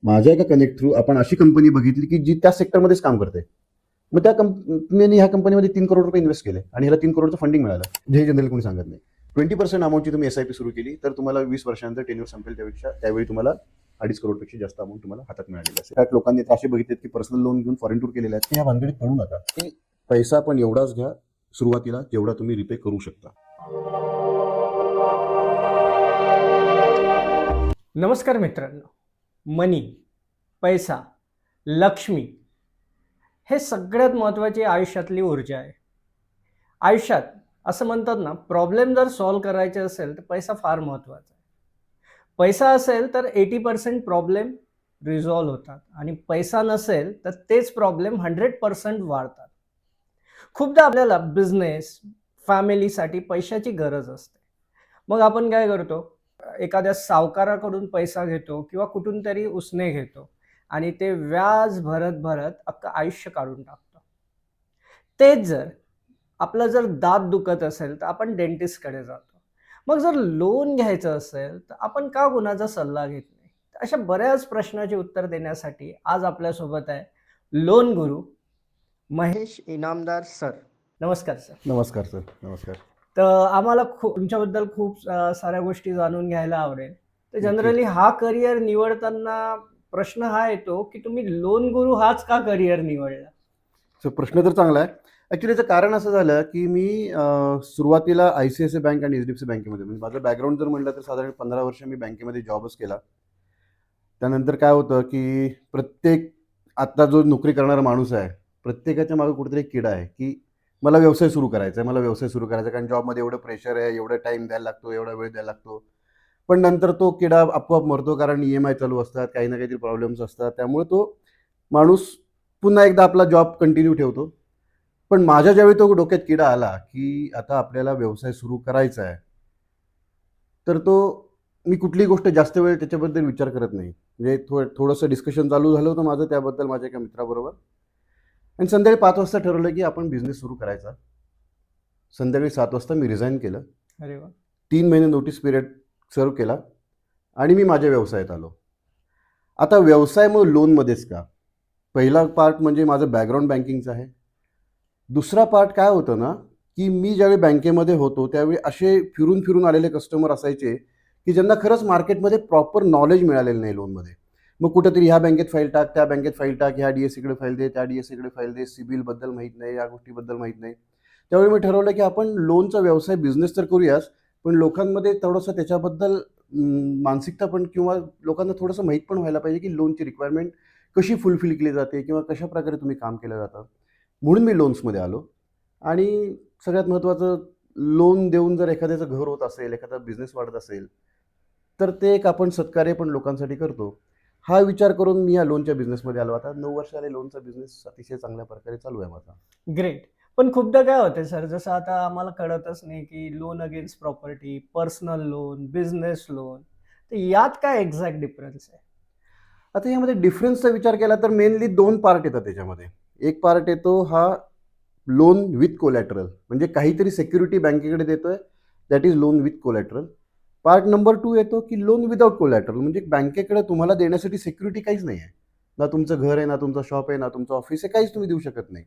माझ्या एका connect through आपण अशी कंपनी बघितली की जी त्या सेक्टरमध्येच काम करते. मग त्या कंपनीने ह्या कंपनीमध्ये 3 करोड रुपये इन्व्हेस्ट केले आणि ह्याला 3 करोडचं फंडिंग मिळालं. हे जनरल कोणी सांगत नाही. 20% अमाऊंटची तुम्ही SIP सुरू केली तर तुम्हाला 20 वर्षानंतर टेन्युअर संपेल त्यावेळी तुम्हाला 2.5 करोडपेक्षा जास्त अमाऊंट तुम्हाला हातात मिळालेली असेल. त्यात लोकांनी तर असे बघितलेत की पर्सनल लोन घेऊन फॉरेन टूर केलेले आहेत. ह्या भानगडीत पडू नका. की पैसा पण एवढाच घ्या सुरुवातीला जेवढा तुम्ही रिपे करू शकता. नमस्कार मित्रांनो. मनी, पैसा, लक्ष्मी हे सगळ्यात महत्त्वाची आयुष्यातली ऊर्जा आहे. आयुष्यात असं म्हणतात ना, प्रॉब्लेम जर सॉल्व्ह करायचे असेल तर पैसा फार महत्त्वाचा आहे. पैसा असेल तर 80% प्रॉब्लेम रिझॉल्व्ह होतात आणि पैसा नसेल तर तेच प्रॉब्लेम 100% वाढतात. खूपदा आपल्याला बिझनेस, फॅमिलीसाठी पैशाची गरज असते. मग आपण काय करतो? एखाद्या सावकाराकडून पैसा घेतो किंवा कुठून तरी उसने घेतो आणि ते व्याज भरत भरत अख्खं आयुष्य काढून टाकतो. तेच जर दात दुखत असेल तर आपण डेंटिस्टकडे जातो. मग जर लोन घ्यायचं असेल तर आपण का कुणाचा सल्ला घेत नाही? अशा बऱ्याच प्रश्नाचे उत्तर देण्यासाठी आज आपल्यासोबत आहे लोन गुरु महेश इनामदार सर. नमस्कार सर. नमस्कार सर. नमस्कार. तर आम्हाला तुमच्याबद्दल खूप साऱ्या गोष्टी जाणून घ्यायला आवडेल. तर जनरली हा करियर निवडताना प्रश्न हा येतो की तुम्ही लोन गुरु हाच का करियर निवडला? प्रश्न तर चांगला आहे. ऍक्च्युली याचं कारण असं झालं की मी सुरुवातीला ICICI बँक आणि HDFC बँकेमध्ये, म्हणजे माझं बॅकग्राऊंड जर म्हटलं तर साधारण 15 वर्ष मी बँकेमध्ये जॉबच केला. त्यानंतर काय होतं की प्रत्येक आता जो नोकरी करणारा माणूस आहे, प्रत्येकाच्या मागे कुठेतरी एक किडा आहे की मला व्यवसाय सुरू करायचा आहे, कारण जॉबमध्ये एवढं प्रेशर आहे, एवढा टाइम द्यायला लागतो, एवढा वेळ द्यायला लागतो. पण नंतर तो किडा आपोआप मरतो, कारण EMI चालू असतात, काही ना काहीतरी प्रॉब्लेम्स असतात. त्यामुळे तो माणूस पुन्हा एकदा आपला जॉब कंटिन्यू ठेवतो. पण माझ्या ज्यावेळी तो डोक्यात किडा आला की आता आपल्याला व्यवसाय सुरू करायचा आहे, तर मी कुठलीही गोष्ट जास्त वेळ त्याच्याबद्दल विचार करत नाही. म्हणजे थोडंसं डिस्कशन चालू झालं होतं माझं त्याबद्दल माझ्या एका मित्राबरोबर, आणि संध्याकाळी 5 वाजता ठरवलं की आपण बिझनेस सुरू करायचा. संध्याकाळी 7 वाजता मी रिझाईन केलं. अरे वा. 3 महिने नोटीस पिरियड सर्व केला आणि मी माझ्या व्यवसायात आलो. आता व्यवसाय मग लोनमध्येच का? पहिला पार्ट म्हणजे माझं बॅकग्राऊंड बँकिंगचं आहे. दुसरा पार्ट काय होतं ना, की मी ज्यावेळी बँकेमध्ये होतो त्यावेळी असे फिरून फिरून आलेले कस्टमर असायचे की ज्यांना खरंच मार्केटमध्ये प्रॉपर नॉलेज मिळालेलं नाही लोनमध्ये. मग कुठेतरी ह्या बँकेत फाईल टाक, त्या बँकेत फाईल टाक, ह्या DSCकडे फाईल दे, त्या DSCकडे फाईल दे, सिबिलबद्दल माहीत नाही, या गोष्टीबद्दल माहीत नाही. त्यावेळी मी ठरवलं की आपण लोनचा व्यवसाय बिझनेस तर करूयाच, पण लोकांमध्ये थोडंसं त्याच्याबद्दल मानसिकता पण, किंवा लोकांना थोडंसं माहीत पण व्हायला पाहिजे की लोनची रिक्वायरमेंट कशी फुलफिल केली जाते किंवा कशा प्रकारे तुम्ही काम केलं जातं. म्हणून मी लोन्समध्ये आलो. आणि सगळ्यात महत्त्वाचं, लोन देऊन जर एखाद्याचं घर होत असेल, एखादा बिझनेस वाढत असेल, तर ते एक आपण सत्कार्य पण लोकांसाठी करतो. हा विचार करून मी या लोनच्या बिझनेसमध्ये आलो. आता 9 वर्ष आले लोनचा बिझनेस अतिशय चांगल्या प्रकारे चालू आहे माझा. ग्रेट. पण खूपदा काय होते सर, जसं आता आम्हाला कळतच नाही की loan against property, personal loan, business loan, तर यात काय एक्झॅक्ट डिफरन्स आहे? आता यामध्ये डिफरन्सचा विचार केला तर मेनली 2 पार्ट येतात त्याच्यामध्ये. एक पार्ट येतो हा लोन विथ कोलॅटरल, म्हणजे काहीतरी सिक्युरिटी बँकेकडे देतोय, that is loan with collateral. Part number 2 येतो की लोन विदाउट कोलॅटरल, म्हणजे बँकेकडे तुम्हाला देण्यासाठी सिक्युरिटी काहीच नाही आहे. ना तुमचं घर आहे, ना तुमचं शॉप आहे, ना तुमचं ऑफिस आहे, काहीच तुम्ही देऊ शकत नाही.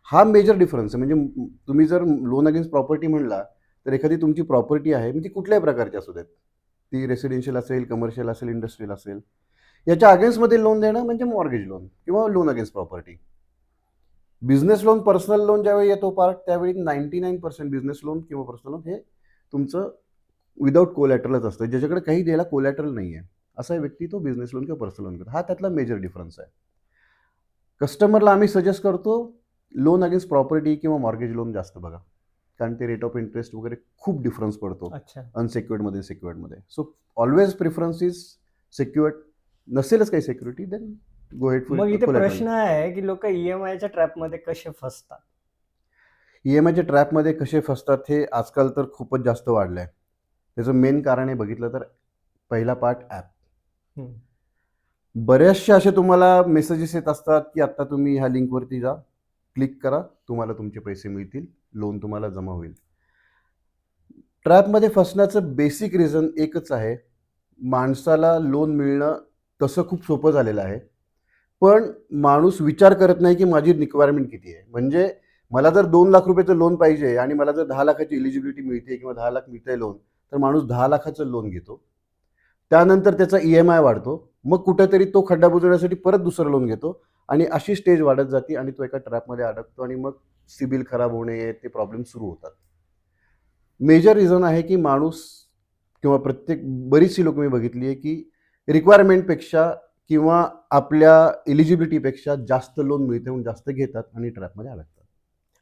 हा मेजर डिफरन्स आहे. म्हणजे तुम्ही जर लोन अगेन्स्ट प्रॉपर्टी म्हणला तर एखादी तुमची प्रॉपर्टी आहे, म्हणजे कुठल्याही प्रकारची असू देत, ती रेसिडेन्शियल असेल, कमर्शियल असेल, इंडस्ट्रियल असेल, याच्या अगेन्स्टमध्ये लोन देणं म्हणजे मॉर्गेज लोन किंवा loan against property. Business loan, personal loan ज्यावेळी येतो पार्ट, त्यावेळी 99% बिझनेस लोन किंवा पर्सनल लोन हे तुमचं विदाउट कोलॅटरलच असतं, ज्याच्याकडे काही द्यायला कोलॅटरल नाही आहे, असा व्यक्ती तो बिझनेस लोन किंवा पर्सनल लोन करतो. हा त्यातला मेजर डिफरन्स आहे. कस्टमरला आम्ही सजेस्ट करतो लोन अगेन्स्ट प्रॉपर्टी किंवा मॉर्गेज लोन जास्त बघा, कारण ते रेट ऑफ इंटरेस्ट वगैरे खूप डिफरन्स पडतो अच्छा. अनसेक्युअर्डमध्ये, सिक्युअर्डमध्ये. So always preference is secured. नसेलच काही सिक्युरिटी, देन गो हेड मग फॉर इथे कोलॅटरल. प्रश्न आहे की लोक EMIच्या ट्रॅपमध्ये कसे फसतात? EMIच्या ट्रॅपमध्ये कसे फसतात हे आजकाल तर खूपच जास्त वाढलं आहे. त्याचं मेन कारण हे बघितलं तर पहिला पार्ट ॲप. हम्म. बरेचसे असे तुम्हाला मेसेजेस येत असतात की आत्ता तुम्ही ह्या लिंकवरती जा, क्लिक करा, तुम्हाला तुमचे पैसे मिळतील, लोन तुम्हाला जमा होईल. ट्रॅपमध्ये फसण्याचं बेसिक रिझन एकच आहे, माणसाला लोन मिळणं तसं खूप सोपं झालेलं आहे. पण माणूस विचार करत नाही की माझी रिक्वायरमेंट किती आहे. म्हणजे मला जर 2,00,000 रुपयाचं लोन पाहिजे आणि मला जर 10,00,000ची एलिजिबिलिटी मिळते किंवा 10,00,000 मिळतंय लोन, तर माणूस 10,00,000चं लोन घेतो. त्यानंतर त्याचा EMI वाढतो. मग कुठेतरी तो खड्डा बुजवण्यासाठी परत दुसरं लोन घेतो आणि अशी स्टेज वाढत जाते आणि तो एका ट्रॅपमध्ये अडकतो आणि मग सिबिल खराब होणे ते प्रॉब्लेम सुरू होतात. मेजर रिझन आहे की माणूस किंवा बरीचशी लोकं मी बघितली आहे की रिक्वायरमेंटपेक्षा किंवा आपल्या एलिजिबिलिटीपेक्षा जास्त लोन मिळते म्हणून जास्त घेतात आणि ट्रॅपमध्ये अडकतात.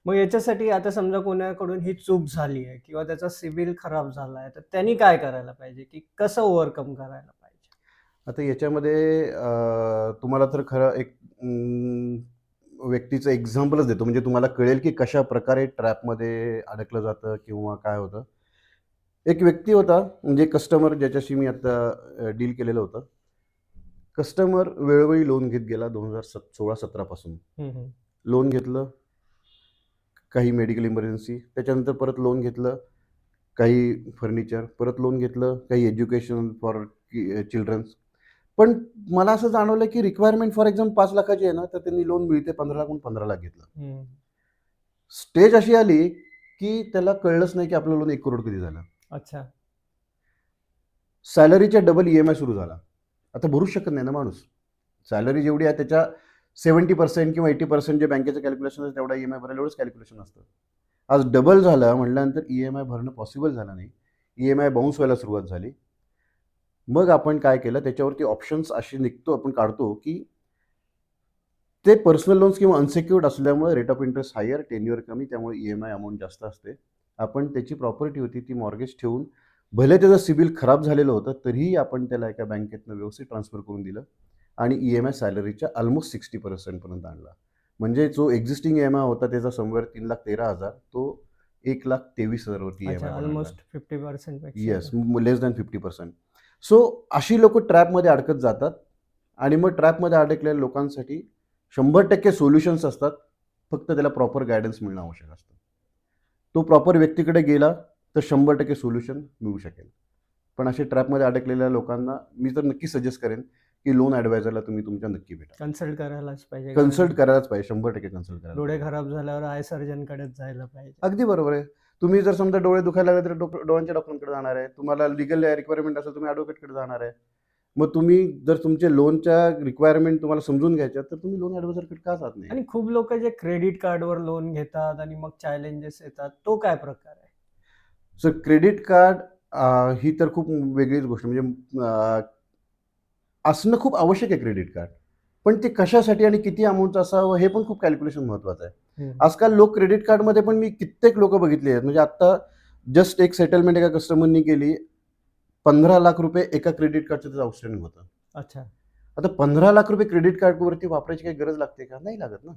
मग याच्यासाठी आता समजा कोणाकडून ही चूक झाली आहे किंवा त्याचा सिबिल खराब झाला आहे, तर त्यांनी काय करायला पाहिजे, की कसं ओव्हरकम करायला पाहिजे? आता याच्यामध्ये तुम्हाला तर खरं एक व्यक्तीचं एक्झाम्पलच देतो म्हणजे तुम्हाला कळेल की कशाप्रकारे ट्रॅपमध्ये अडकलं जातं किंवा काय होतं. एक व्यक्ती होता म्हणजे कस्टमर ज्याच्याशी मी आता डील केलेलं होतं. कस्टमर वेळोवेळी लोन घेत गेला 2016-17 पासून. हं, हं. लोन घेतलं, काही मेडिकल इमर्जन्सी, त्याच्यानंतर परत लोन घेतलं, काही फर्निचर, परत लोन घेतलं, काही एज्युकेशन फॉर चिल्ड्रन्स. पण मला असं जाणवलं की रिक्वायरमेंट फॉर एक्झाम्पल 5,00,000ची आहे ना, तर त्यांनी लोन मिळते 15,00,000 म्हणून 15,00,000 घेतलं. हं. स्टेज अशी आली की त्याला कळलंच नाही की आपलं लोन 1 करोड कधी झालं. अच्छा. सॅलरीच्या डबल EMI सुरू झाला. आता भरूच शकत नाही ना माणूस. सॅलरी जेवढी आहे त्याच्या 70% किंवा 80% जे बँकेचं कॅल्क्युलेशन असतं तेवढा EMI भरायला एवढंच कॅल्क्युलेशन असतं. आज डबल झालं म्हटल्यानंतर EMI भरणं पॉसिबल झालं नाही. EMI बाउन्स व्हायला सुरुवात झाली. मग आपण काय केलं त्याच्यावरती ऑप्शन्स असे आपण काढतो की ते पर्सनल लोन्स किंवा अनसिक्युर्ड असल्यामुळे rate of interest higher, tenure कमी, त्यामुळे EMI अमाउंट जास्त असते. आपण त्याची प्रॉपर्टी होती ती मॉर्गेज ठेवून भले त्याचं सिबिल खराब झालेलं होतं, तरीही आपण त्याला एका बँकेतनं व्यवस्थित ट्रान्सफर करून दिलं आणि EMI सॅलरीच्या अल्मोस्ट 60% पर्यंत आणला. म्हणजे जो एक्झिस्टिंग EMI होता त्याचा समवेअर 3,13,000 तो 1,23,000 वरती EMI अच्छा, बनवला. ऑलमोस्ट 50% पेक्षा येस, लेस दॅन 50%. सो अशी लोकं ट्रॅपमध्ये अडकत जातात आणि मग ट्रॅपमध्ये अडकलेल्या लोकांसाठी 100% सोल्युशन्स असतात. फक्त त्याला प्रॉपर गाईडन्स मिळणं आवश्यक असतं. तो प्रॉपर व्यक्तीकडे गेला तर 100% सोल्युशन मिळू शकेल. पण अशा ट्रॅपमध्ये अडकलेल्या लोकांना मी तर नक्की सजेस्ट करेन, की लोन ॲडवायझरला तुम्ही तुमच्या नक्की भेटा. कन्सल्ट करायलाच पाहिजे. कन्सल्ट करायलाच पाहिजे. 100% कन्सल्ट करायला डोळे पाहिजे. खराब झाल्यावर आय सर्जनकडेच जायला पाहिजे. अगदी बरोबर आहे. तुम्ही जर समजा डोळे दुखायला लागले तर डोळ्यांच्या डॉक्टरांकडे जाणार आहे. तुम्हाला लीगल रिक्वायरमेंट असेल तुम्ही ॲडव्होकेटकडे जाणार आहे. मग तुम्ही जर तुमचे लोनच्या रिक्वायरमेंट तुम्हाला समजून घ्यायच्या तर तुम्ही लोन ॲडवायझरकडे का जात नाही? आणि खूप लोकं जे क्रेडिट कार्डवर लोन घेतात आणि मग चॅलेंजेस येतात, तो काय प्रकार आहे? सो क्रेडिट कार्ड ही तर खूप वेगळीच गोष्ट म्हणजे असणं खूप आवश्यक आहे क्रेडिट कार्ड. पण ते कशासाठी आणि किती अमाउंटचं असावं हे पण खूप कॅल्क्युलेशन महत्त्वाचं आहे. हं. आजकाल लोक क्रेडिट कार्डमध्ये पण मी कित्येक लोकं बघितली आहेत. म्हणजे आत्ता जस्ट एक सेटलमेंट एका कस्टमरनी केली. ₹15,00,000 एका क्रेडिट कार्डचं त्याचं आउटस्टँडिंग होतं. अच्छा. आता ₹15,00,000 क्रेडिट कार्डवरती वापरायची काही गरज लागते का? नाही लागत ना.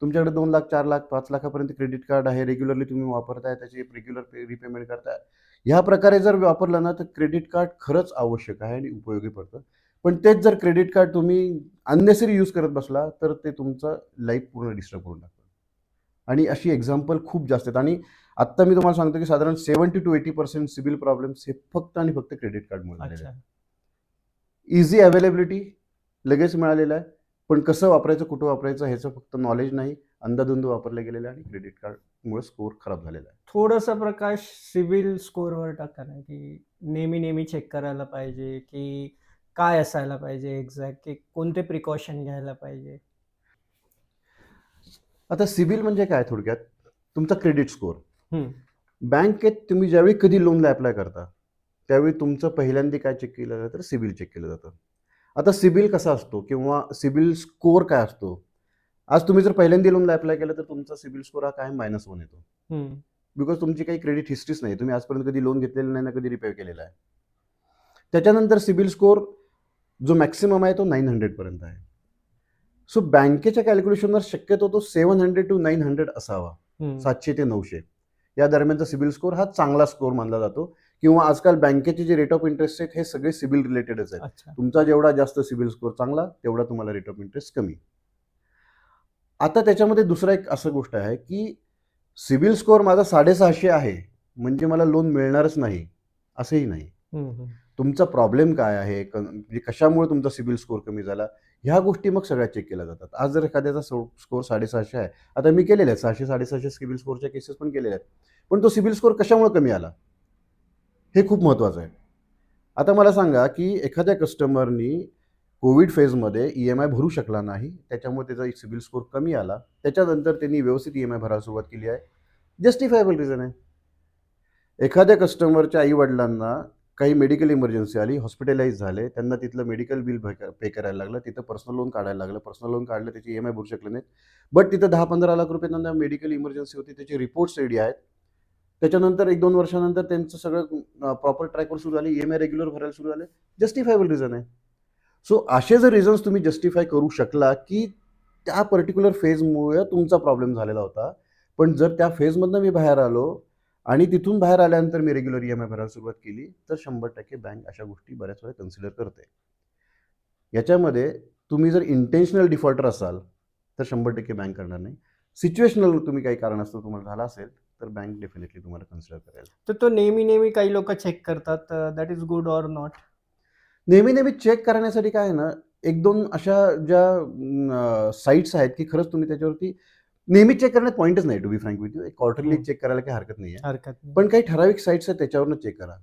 तुमच्याकडे 2,00,000, 4,00,000, 5,00,000 पर्यंत क्रेडिट कार्ड आहे. रेग्युलरली तुम्ही वापरताय, त्याची रेग्युलर रिपेमेंट करताय. ह्या प्रकारे जर वापरलं ना, तर क्रेडिट कार्ड खरंच आवश्यक आहे आणि उपयोगी पडतं. पण तेच जर क्रेडिट कार्ड तुम्ही अननेसेसरी यूज करत बसला, तर ते तुमचं लाईफ पूर्ण डिस्टर्ब करून टाकतं. आणि अशी एक्झाम्पल खूप जास्त आहेत आणि आत्ता मी तुम्हाला सांगतो, की साधारण 70% to 80% सिबिल प्रॉब्लेम्स हे फक्त आणि फक्त क्रेडिट कार्डमुळे झालेले अच्छा. आहेत. ईझी अवेलेबिलिटी लगेच मिळालेलं आहे. पण कसं वापरायचं, कुठं वापरायचं ह्याचं फक्त नॉलेज नाही. अंधाधुंद वापरलं गेलेलं आहे आणि क्रेडिट कार्डमुळे स्कोर खराब झालेला आहे. थोडासा प्रकाश सिबिल स्कोअरवर टाका ना, की नेहमी चेक करायला पाहिजे, की काय असायला पाहिजे एक्झॅक्ट, की कोणते प्रिकॉशन घ्यायला पाहिजे? आता सिबिल म्हणजे काय थोडक्यात? तुमचा क्रेडिट स्कोर. हं. बँकेत तुम्ही ज्यावेळी कधी लोनला अप्लाय करता, त्यावेळी तुमचं पहिल्यांदा काय चेक केलं जातं? तर सिबिल चेक केलं जातं. आता सिबिल कसा असतो किंवा सिबिल स्कोर काय असतो? आज तुम्ही जर पहिल्यांदा लोनला अप्लाय केलं, तर तुमचा सिबिल स्कोर हा कायम -1 येतो. हं. बिकॉज तुमची काही क्रेडिट हिस्ट्रीच नाही. तुम्ही आजपर्यंत कधी लोन घेतलेलं नाही ना कधी रिपे केलेला आहे. त्याच्यानंतर सिबिल स्कोर जो मॅक्सिमम आहे तो 900 पर्यंत आहे. सो बँकेच्या कॅल्क्युलेशनवर शक्यतो तो 700 to 900 असावा. हं. 700 ते 900 या दरम्यानचा सिबिल स्कोर हा चांगला स्कोर मानला जातो किंवा आजकाल बँकेचे जे रेट ऑफ इंटरेस्ट आहेत हे सगळे सिबिल रिलेटेडच आहेत. अच्छा. तुमचा जेवढा जास्त सिबिल स्कोर चांगला तेवढा तुम्हाला रेट ऑफ इंटरेस्ट कमी. आता त्याच्यामध्ये दुसरा एक असं गोष्ट आहे की सिबिल स्कोर माझा 650 आहे म्हणजे मला लोन मिळणारच नाही असंही नाही. हं, हं. तुमचा प्रॉब्लेम काय आहे, म्हणजे कशामुळे तुमचा सिबिल स्कोअर कमी झाला, ह्या गोष्टी मग सगळ्या चेक केल्या जातात. आज जर एखाद्याचा स्कोअर 650 आहे, आता मी केलेले आहेत 600-650 सिबिल स्कोअरच्या केसेस पण केलेल्या आहेत, पण तो सिबिल स्कोअर कशामुळे कमी आला हे खूप महत्त्वाचं आहे. आता मला सांगा की एखाद्या कस्टमरनी कोविड फेजमध्ये EMI भरू शकला नाही, त्याच्यामुळे त्याचा सिबिल स्कोअर कमी आला, त्याच्यानंतर त्यांनी व्यवस्थित EMI भरायला सुरुवात केली आहे, जस्टिफायबल रिझन आहे. एखाद्या कस्टमरच्या आईवडिलांना काही मेडिकल इमर्जन्सी आली, हॉस्पिटलाइज झाले, त्यांना तिथलं मेडिकल बिल पे करायला लागलं, तिथं पर्सनल लोन काढायला लागलं, पर्सनल लोन काढलं, त्याची EMI भरू शकले नाहीत, बट तिथं 10-15 लाख रुपये त्यांना मेडिकल इमर्जन्सी होती, त्याचे रिपोर्ट्स रेडी आहेत. त्याच्यानंतर 1-2 वर्षानंतर त्यांचं सगळं प्रॉपर ट्रॅकवर सुरू झाले, EMI रेग्युलर भरायला सुरू झाले, जस्टिफायबल रिझन आहे. सो असे जर रिझन्स तुम्ही जस्टिफाय करू शकला की त्या पर्टिक्युलर फेजमुळे तुमचा प्रॉब्लेम झालेला होता, पण जर त्या फेजमधनं मी बाहेर आलो आणि तिथून बाहेर आल्यानंतर मी रेग्युलर EMI भरायला सुरुवात केली, तर 100% बँक अशा गोष्टी बऱ्याच वेळा कन्सिडर करते. याच्यामध्ये तुम्ही जर इंटेन्शनल डिफॉल्टर असाल तर 100% बँक करणार नाही. सिच्युएशनल तुम्ही काही कारणास्तव तुम्हाला झाला असेल तर बँक डेफिनेटली तुम्हाला कन्सिडर करेल. तर तो नेहमी काही लोक चेक करतात, that is good or not? नेहमी चेक करण्यासाठी काय आहे ना, 1-2 अशा ज्या साईट्स आहेत की खरंच तुम्ही त्याच्यावरती नेहमी चेक करण्यात पॉईंटच नाही. To be frank with you, quarterly check करायला काही हरकत नाही आहे. हरकत नाही. पण काही ठराविक साईट्स आहेत त्याच्यावरनं चेक करा.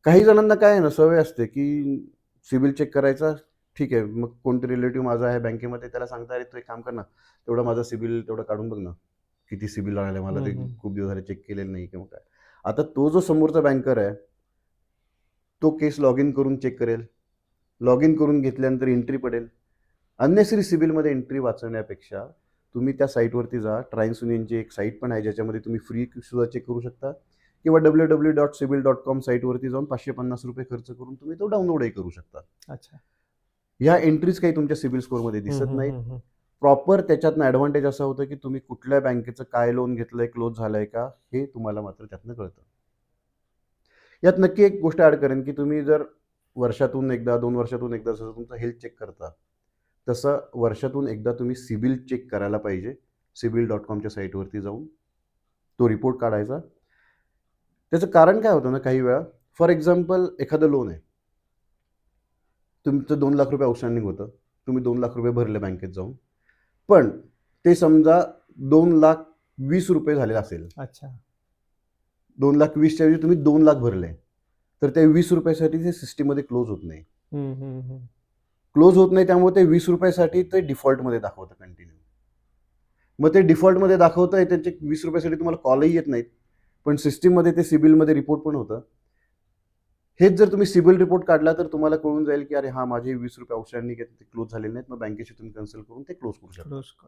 काही जणांना काय आहे ना, सवय असते की सिबिल चेक करायचा, ठीक आहे, मग कोणतरी रिलेटिव्ह माझा आहे बँकेमध्ये, त्याला सांगता, अरे तू एक काम कर ना, तेवढं माझं सिबिल तेवढं काढून बघ ना, किती सिबिल राहिलं, मला ते खूप दिवस झाले चेक केलेलं नाही किंवा काय. आता तो जो समोरचा बँकर आहे तो केस लॉग इन करून चेक करेल, लॉग इन करून घेतल्यानंतर एंट्री पडेल. अननेसरी सिबिलमध्ये एंट्री वाचवण्यापेक्षा तुम्ही त्या साईटवरती जा. ट्रायन्स युनियनची एक साईट पण आहे ज्याच्यामध्ये तुम्ही फ्री सुद्धा चेक करू शकता, किंवा www.sibil.com साईटवरती जाऊन 550 रुपये खर्च करून तुम्ही तो डाउनलोडही करू शकता. अच्छा. ह्या एंट्रीज काही तुमच्या सिबिल स्कोअरमध्ये दिसत नाहीत. प्रॉपर त्याच्यातनं ॲडव्हान्टेज असं होतं की तुम्ही कुठल्या बँकेचं काय लोन घेतलंय, क्लोज झालंय का, हे तुम्हाला मात्र त्यातनं कळतं. यात नक्की एक गोष्ट ॲड करेन की तुम्ही जर वर्षातून एकदा, 2 वर्षातून एकदा जसं तुमचं हेल्थ चेक करता, तसं वर्षातून एकदा तुम्ही सिबिल चेक करायला पाहिजे. sibil.comच्या साईटवरती जाऊन तो रिपोर्ट काढायचा. त्याचं कारण काय होतं ना, काही वेळा फॉर एक्झाम्पल एखादं लोन आहे, तुमचं 2 लाख रुपये आउटस्टँडिंग होतं, तुम्ही 2 लाख रुपये भरले बँकेत जाऊन, पण ते समजा 2,20,000 रुपये झालेलं असेल. अच्छा. 2,20,000च्या ऐवजी तुम्ही 2 लाख भरले, तर त्या 20 रुपयासाठी ते सिस्टीममध्ये क्लोज होत नाही. क्लोज होत नाही, त्यामुळे ते 20 रुपयासाठी ते डिफॉल्टमध्ये दाखवतं कंटिन्यू. मग ते डिफॉल्टमध्ये दाखवतं आहे, त्याचे 20 रुपयासाठी तुम्हाला कॉलही येत नाहीत, पण सिस्टीममध्ये ते सिबिलमध्ये रिपोर्ट पण होतं. हेच जर तुम्ही सिबिल रिपोर्ट काढला तर तुम्हाला कळून जाईल की अरे हा, माझे 20 रुपये आउटस्टँडिंग आहेत, ते क्लोज झालेले नाहीत, मग बँकेशी तुम्ही कन्सल्ट करून ते क्लोज करू शकता.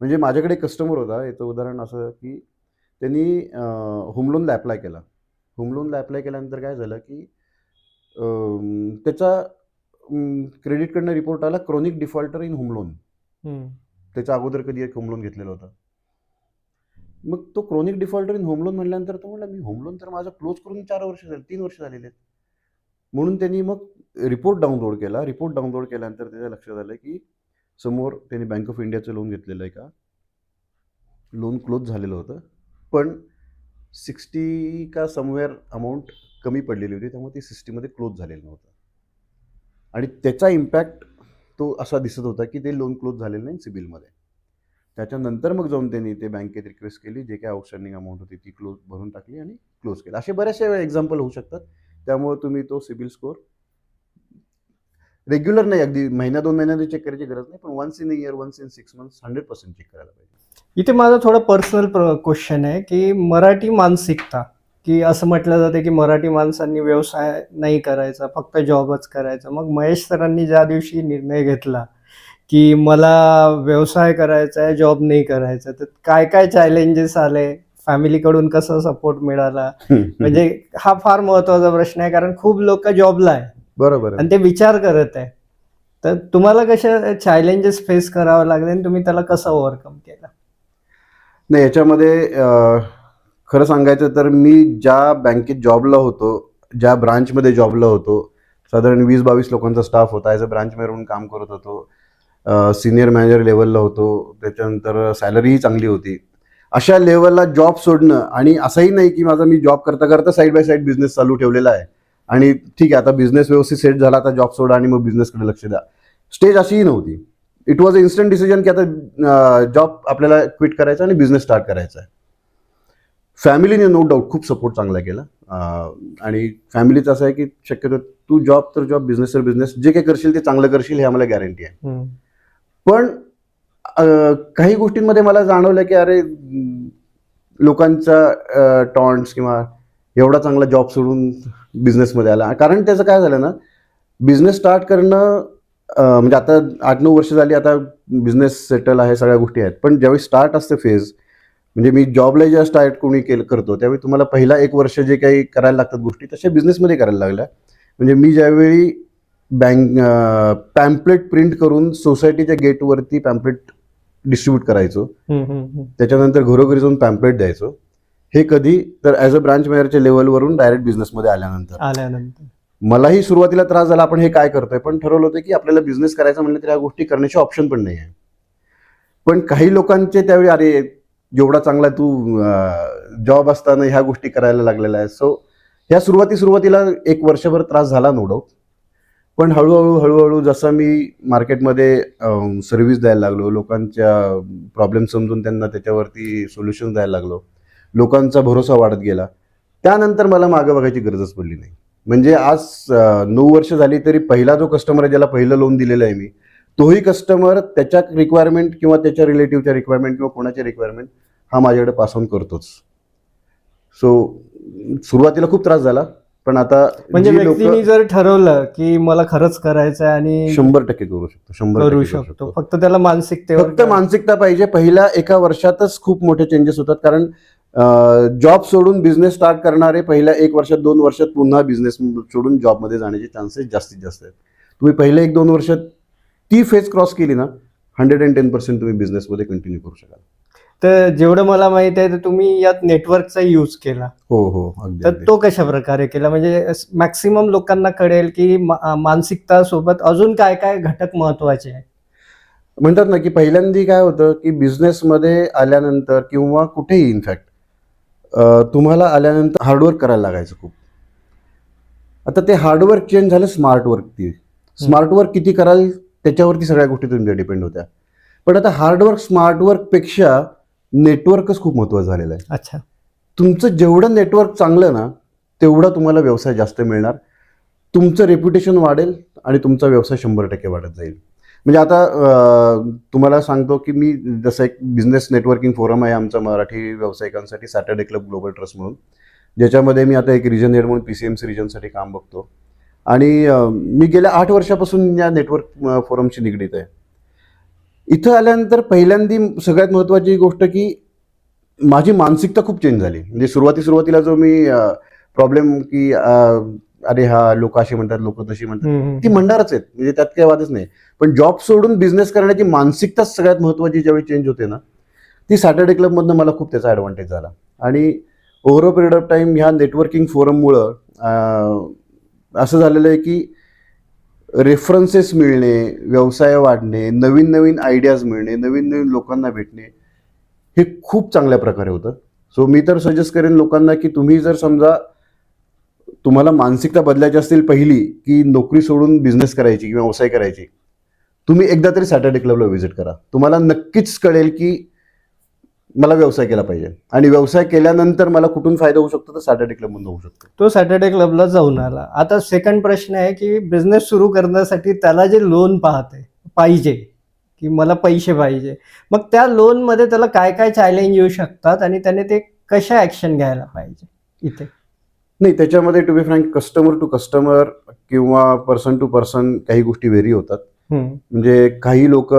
म्हणजे माझ्याकडे एक कस्टमर होता, याचं उदाहरण असं की त्यांनी होम लोनला अप्लाय केला. होम लोनला अप्लाय केल्यानंतर काय झालं की त्याचा क्रेडिटकडनं रिपोर्ट आला, chronic defaulter in home loan. त्याच्या अगोदर कधी एक होम लोन घेतलेलं होतं. मग तो chronic defaulter in home loan म्हटल्यानंतर तो म्हणला, मी होम लोन तर माझा क्लोज करून 4 वर्ष झाले, 3 वर्ष झालेले आहेत. म्हणून त्यांनी मग रिपोर्ट डाउनलोड केला. रिपोर्ट डाउनलोड केल्यानंतर त्याच्या लक्षात आलं की समोर त्यांनी बँक ऑफ इंडियाचं लोन घेतलेलं आहे का, लोन क्लोज झालेलं होतं, पण 60 का समवेअर अमाऊंट कमी पडलेली होती, त्यामुळे ती सिस्टीममध्ये क्लोज झालेलं नव्हतं. आणि त्याचा इम्पॅक्ट तो असा दिसत होता की ते लोन क्लोज झालेलं नाही सिबिलमध्ये. त्याच्यानंतर मग जाऊन त्यांनी ते बँकेत रिक्वेस्ट केली, जे काही आउटस्टँडिंग अमाऊंट होती ती क्लोज भरून टाकली आणि क्लोज केलं. असे बरेचसे एक्झाम्पल होऊ शकतात. त्यामुळे तुम्ही तो सिबिल स्कोअर रेग्युलर नाही, अगदी महिना 2 महिन्यांनी चेक करायची गरज नाही, पण once in a year, once in 6 months 100% check करायला पाहिजे. इथे माझा थोडा पर्सनल क्वेश्चन आहे की मराठी मानसिकता, की असं म्हटलं जातं की मराठी माणसांनी व्यवसाय नाही करायचा, फक्त जॉबच करायचा. मग महेश सरांनी ज्या दिवशी निर्णय घेतला की मला व्यवसाय करायचा आहे, जॉब नाही करायचा, तर काय काय चॅलेंजेस आले, फॅमिलीकडून कसा सपोर्ट मिळाला? म्हणजे हा फार महत्वाचा प्रश्न आहे, कारण खूप लोक जॉबला आहे, बरोबर, आणि ते विचार करत आहे. तर तुम्हाला कशा चॅलेंजेस फेस करावं लागले आणि तुम्ही त्याला कसं ओव्हरकम केलं? नाही, याच्यामध्ये खरं सांगायचं तर मी ज्या बँकेत जॉबला होतो, ज्या ब्रांचमध्ये जॉबला होतो, साधारण 20-22 लोकांचा स्टाफ होता. ॲज अ ब्रांच मॅनेजर म्हणून काम करत होतो. सिनियर मॅनेजर लेवलला होतो. त्याच्यानंतर सॅलरीही चांगली होती. अशा लेवलला जॉब सोडणं, आणि असंही नाही की माझा मी जॉब करता करता साईड बाय साईड बिझनेस चालू ठेवलेला आहे, आणि ठीक आहे आता बिझनेस व्यवस्थित सेट झाला, आता जॉब सोडा आणि मग बिझनेसकडे लक्ष द्या. स्टेज अशीही नव्हती. It was a instant decision की आता जॉब आपल्याला क्विट करायचा आणि बिझनेस स्टार्ट करायचा आहे. फॅमिलीने नो डाऊट खूप सपोर्ट चांगला केला. आणि फॅमिलीचं असं आहे की शक्यतो तू जॉब तर जॉब, बिझनेस तर बिझनेस, जे काही करशील ते चांगलं करशील हे आम्हाला गॅरंटी आहे. पण काही गोष्टींमध्ये मला जाणवलं की अरे लोकांचा टॉन्ट्स किंवा एवढा चांगला जॉब सोडून बिझनेसमध्ये आला. कारण त्याचं काय झालं ना, बिझनेस स्टार्ट करणं म्हणजे आता 8-9 वर्ष झाली, आता बिझनेस सेटल आहे, सगळ्या गोष्टी आहेत. पण ज्यावेळी स्टार्ट असते फेज, म्हणजे मी जॉबला जेव्हा स्टार्ट कोणी करतो त्यावेळी तुम्हाला पहिला 1 वर्ष जे काही करायला लागतात गोष्टी तशा बिझनेसमध्ये करायला लागल्या. म्हणजे मी ज्यावेळी पॅम्पलेट प्रिंट करून सोसायटीच्या गेटवरती पॅम्पलेट डिस्ट्रीब्यूट करायचो, त्याच्यानंतर घरोघरी जाऊन पॅम्पलेट द्यायचो, हे कधी तर ॲज अ ब्रांच मॅनेजरच्या लेवलवरून डायरेक्ट बिझनेसमध्ये आल्यानंतर मलाही सुरुवातीला त्रास झाला, आपण हे काय करतोय. पण ठरवलं होतं की आपल्याला बिझनेस करायचा म्हणलं तर या गोष्टी करण्याचे ऑप्शन पण नाही आहे. पण काही लोकांचे त्यावेळी अरे एवढा चांगला तू जॉब असताना ह्या गोष्टी करायला लागलेला आहे. सो ह्या सुरुवातीला 1 वर्षभर त्रास झाला नो डाऊट. पण हळूहळू जसं मी मार्केटमध्ये सर्व्हिस द्यायला लागलो, लोकांच्या प्रॉब्लेम समजून त्यांना त्याच्यावरती सोल्युशन द्यायला लागलो, लोकांचा भरोसा वाढत गेला, त्यानंतर मला मागं बघायची गरजच पडली नाही. म्हणजे आज 9 वर्ष झाली तरी पहिला जो कस्टमर आहे, ज्याला पहिलं लोन दिलेलं आहे मी, तोही कस्टमर त्याच्या रिक्वायरमेंट किंवा त्याच्या रिलेटिव्हच्या रिक्वायरमेंट किंवा कोणाच्या रिक्वायरमेंट हा माझ्याकडे पास ऑन करतोच. सो सुरुवातीला खूप त्रास झाला, पण आता म्हणजे जी व्यक्तीने लोक जर ठरवलं की मला खरंच करायचं आहे आणि 100% करू शकतो, 100% करू शकतो, फक्त त्याला मानसिकतेवर फक्त मानसिकता पाहिजे. पहिल्या 1 वर्षातच खूप मोठे चेंजेस होतात. कारण जॉब सोडून बिझनेस स्टार्ट करणारे पहिल्या 1 वर्षात 2 वर्षात पुन्हा बिझनेस सोडून जॉबमध्ये जाण्याचे चान्सेस जास्तीत जास्त आहेत. तुम्ही पहिले 1-2 वर्षात ती फेज क्रॉस केली ना, 110% तुम्ही बिझनेसमध्ये कंटिन्यू करू शकाल. तर जेवढं मला माहित आहे तर तुम्ही यात नेटवर्कचा यूज केला. हो अगदी तर तो कशा प्रकारे केला, म्हणजे मॅक्सिमम लोकांना कळेल की मानसिकता सोबत अजून काय काय घटक महत्वाचे आहे. म्हणतात ना की पहिल्यांदा काय होतं की बिझनेसमध्ये आल्यानंतर किंवा कुठेही इनफॅक्ट तुम्हाला आल्यानंतर हार्डवर्क करायला लागायचं खूप. आता ते हार्डवर्क चेंज झालं स्मार्ट वर्कती. स्मार्ट वर्क किती कराल त्याच्यावरती सगळ्या गोष्टी तुमच्या डिपेंड होत्या. पण आता हार्डवर्क स्मार्ट वर्कपेक्षा नेटवर्कच खूप महत्त्वाचं झालेलं आहे. अच्छा. तुमचं जेवढं नेटवर्क चांगलं ना, तेवढा तुम्हाला व्यवसाय जास्त मिळणार, तुमचं रेप्युटेशन वाढेल आणि तुमचा व्यवसाय 100% वाढत जाईल. म्हणजे आता तुम्हाला सांगतो की मी जसं एक बिझनेस नेटवर्किंग फोरम आहे आमचा मराठी व्यावसायिकांसाठी, सॅटर्डे क्लब ग्लोबल ट्रस्ट म्हणून, ज्याच्यामध्ये मी आता एक रिजन हेड म्हणून PCMC रिजनसाठी काम बघतो. आणि मी गेल्या 8 वर्षापासून या नेटवर्क फोरमशी निगडीत आहे. इथं आल्यानंतर पहिल्यांदी सगळ्यात महत्त्वाची गोष्ट की माझी मानसिकता खूप चेंज झाली. म्हणजे सुरुवातीला जो मी प्रॉब्लेम की अरे हा लोक असे म्हणतात, लोक तशी म्हणतात, ती म्हणणारच आहेत, म्हणजे त्यात काही वादच नाही. पण जॉब सोडून बिझनेस करण्याची मानसिकताच सगळ्यात महत्त्वाची ज्यावेळी चेंज होते ना, ती सॅटर्डे क्लबमधनं मला खूप त्याचा ॲडव्हान्टेज झाला. आणि over a period of time ह्या नेटवर्किंग फोरममुळं असं झालेलं आहे की रेफरन्सेस मिळणे, व्यवसाय वाढणे, नवीन आयडियाज मिळणे, नवीन लोकांना भेटणे, हे खूप चांगल्या प्रकारे होतं. सो मी तर सजेस्ट करेन लोकांना की तुम्ही जर समजा तुम्हाला मानसिकता बदलायची असतील पहिली की नोकरी सोडून बिझनेस करायची किंवा व्यवसाय करायची, तुम्ही एकदा तरी सॅटर्डे क्लबला व्हिजिट करा. तुम्हाला नक्कीच कळेल की मला व्यवसाय केला पाहिजे आणि व्यवसाय केल्यानंतर मला कुठून फायदा होऊ शकतो, तर सॅटर्डे क्लबमधून होऊ शकतो. तो सॅटर्डे क्लबला जाऊन आला. आता सेकंड प्रश्न आहे की बिझनेस सुरू करण्यासाठी त्याला जे लोन पाहिजे की मला पैसे पाहिजे, मग त्या लोनमध्ये त्याला काय काय चॅलेंज येऊ शकतात आणि त्याने ते कशा ॲक्शन घ्यायला पाहिजे इथे? नाही, त्याच्यामध्ये to be frank customer to customer किंवा पर्सन टू पर्सन काही गोष्टी व्हेरी होतात. म्हणजे काही लोक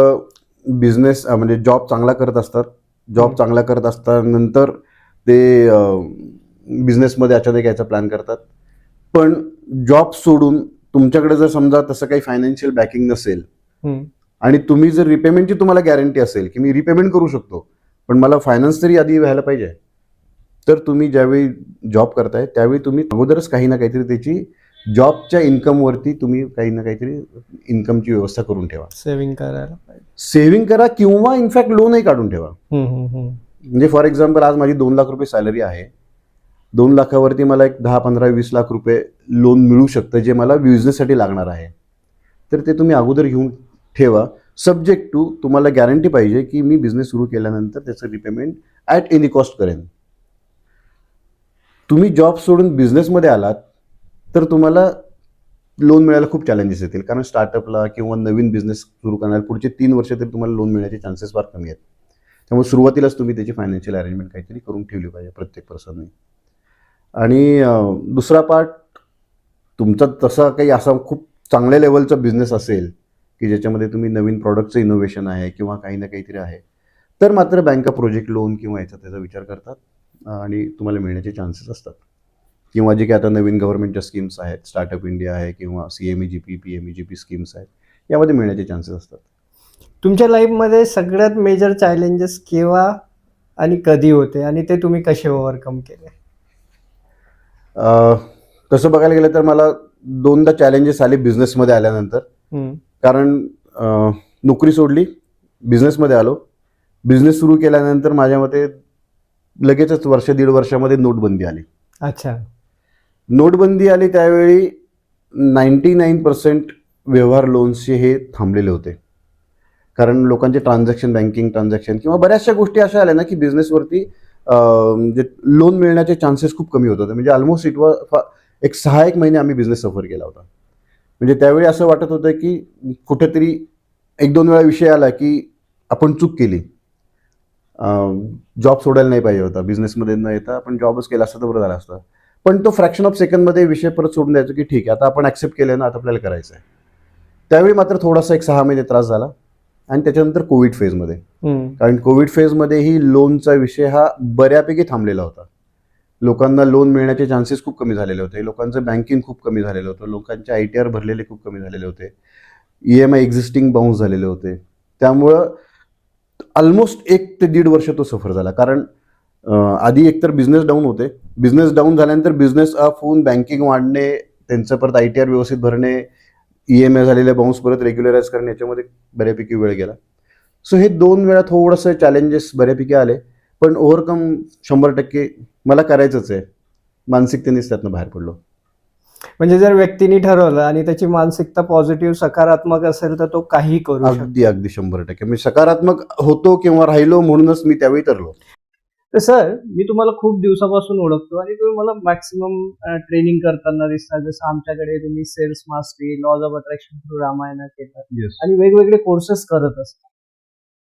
बिझनेस म्हणजे जॉब चांगला करत असतात, जॉब चांगला करत असतानंतर ते बिझनेसमध्ये अचानक यायचा प्लॅन करतात. पण जॉब सोडून तुमच्याकडे जर समजा तसं काही फायनान्शियल बॅकिंग नसेल आणि तुम्ही जर रिपेमेंटची तुम्हाला गॅरंटी असेल की मी रिपेमेंट करू शकतो, पण मला फायनान्स तरी आधी व्हायला पाहिजे, तर तुम्ही ज्यावेळी जॉब करताय त्यावेळी तुम्ही अगोदरच काही ना काहीतरी त्याची जॉबच्या इन्कमवरती तुम्ही काही ना काहीतरी इन्कमची व्यवस्था करून ठेवा. सेव्हिंग करायला पाहिजे. सेव्हिंग करा किंवा इनफॅक्ट लोनही काढून ठेवा. म्हणजे फॉर एक्झाम्पल आज माझी 2 लाख रुपये सॅलरी आहे 2 लाखावरती मला एक 10, 15, 20 लाख रुपये लोन मिळू शकतं, जे मला बिझनेससाठी लागणार आहे. तर ते तुम्ही अगोदर घेऊन ठेवा. सब्जेक्ट टू तुम्हाला गॅरंटी पाहिजे की मी बिझनेस सुरू केल्यानंतर त्याचं रिपेमेंट ॲट एनी कॉस्ट करेन. तुम्ही जॉब सोडून बिझनेसमध्ये आलात तर तुम्हाला लोन मिळायला खूप चॅलेंजेस येतील, कारण स्टार्टअपला किंवा नवीन बिझनेस सुरू करण्याला पुढचे 3 वर्ष तरी तुम्हाला लोन मिळण्याचे चान्सेस फार कमी आहेत. त्यामुळे सुरुवातीलाच तुम्ही त्याची फायनान्शियल अरेंजमेंट काहीतरी करून ठेवली पाहिजे प्रत्येक पर्सनने. आणि दुसरा पार्ट, तुमचा तसा काही असा खूप चांगल्या लेवलचा बिझनेस असेल की ज्याच्यामध्ये तुम्ही नवीन प्रॉडक्टचं इनोव्हेशन आहे किंवा काही ना काहीतरी आहे, तर मात्र बँका प्रोजेक्ट लोन किंवा याचा त्याचा विचार करतात आणि तुम्हाला मिळण्याचे चान्सेस असतात. किंवा जे काही आता नवीन गव्हर्नमेंटच्या स्कीम्स आहेत, स्टार्टअप इंडिया आहे किंवा CMEGP, PMEGP स्कीम्स आहेत, यामध्ये मिळण्याचे चान्सेस असतात. तुमच्या लाईफमध्ये सगळ्यात मेजर चॅलेंजेस केव्हा आणि कधी होते आणि ते तुम्ही कसे ओव्हरकम केले? तसं बघायला गेलं तर मला 2दा चॅलेंजेस आले बिझनेसमध्ये आल्यानंतर. हम्म. कारण नोकरी सोडली, बिझनेसमध्ये आलो. बिझनेस सुरू केल्यानंतर माझ्या मते लगेचच वर्ष, 1.5 वर्षामध्ये नोटबंदी आली. अच्छा. नोटबंदी आली त्यावेळी 99% व्यवहार लोन्सचे हे थांबलेले होते. कारण लोकांचे बँकिंग ट्रान्झॅक्शन किंवा बऱ्याचशा गोष्टी अशा आल्या ना की बिझनेसवरती म्हणजे लोन मिळण्याचे चान्सेस खूप कमी होत होते. म्हणजे ऑलमोस्ट एक 6 महिने आम्ही बिझनेस सफर केला होता. म्हणजे त्यावेळी असं वाटत होतं की कुठेतरी 1-2 वेळा विषय आला की आपण चूक केली, जॉब सोडायला नाही पाहिजे होता, बिझनेसमध्ये न येता आपण जॉबच केला असता तर बरं झालं असतं. पण तो फ्रॅक्शन ऑफ सेकंडमध्ये विषय परत सोडून द्यायचो की ठीक आहे, आता आपण ॲक्सेप्ट केलं ना, आता आपल्याला करायचं आहे. त्यावेळी मात्र थोडासा एक 6 महिने त्रास झाला. आणि त्याच्यानंतर कोविड फेजमध्ये, कारण कोविड फेजमध्येही लोनचा विषय हा बऱ्यापैकी थांबलेला होता. लोकांना लोन मिळण्याचे चान्सेस खूप कमी झालेले होते. लोकांचं बँकिंग खूप कमी झालेलं होतं. लोकांचे ITR भरलेले खूप कमी झालेले होते. EMI एक्झिस्टिंग बाउन्स झालेले होते. त्यामुळं ऑलमोस्ट 1 ते 1.5 वर्ष तो सफर झाला. कारण आधी एकतर बिझनेस डाऊन होते. बिझनेस डाऊन झाल्यानंतर बिझनेस अप होऊन बँकिंग वाढणे, त्यांचं परत ITR व्यवस्थित भरणे, EMI झालेले बाउन्स परत रेग्युलराईज करणे, याच्यामध्ये बऱ्यापैकी वेळ गेला. सो हे 2 वेळा थोडंसं चॅलेंजेस बऱ्यापैकी आले. पण ओव्हरकम 100% मला करायचंच आहे. मानसिकतेनेच त्यातनं बाहेर पडलो. म्हणजे जर व्यक्तीने ठरवलं आणि त्याची मानसिकता पॉझिटिव्ह सकारात्मक असेल तर तो काहीही करू शकतो. अगदी 100%. मी सकारात्मक होतो किंवा राहिलो म्हणूनच मी त्यावेळी ठरलो. तर सर, मी तुम्हाला खूप दिवसापासून ओळखतो आणि तुम्ही मला मॅक्सिमम ट्रेनिंग करताना दिसतात. जसं आमच्याकडे तुम्ही sales mastery, laws of attraction through Ramayana केलं आणि वेगवेगळे कोर्सेस करत असतात.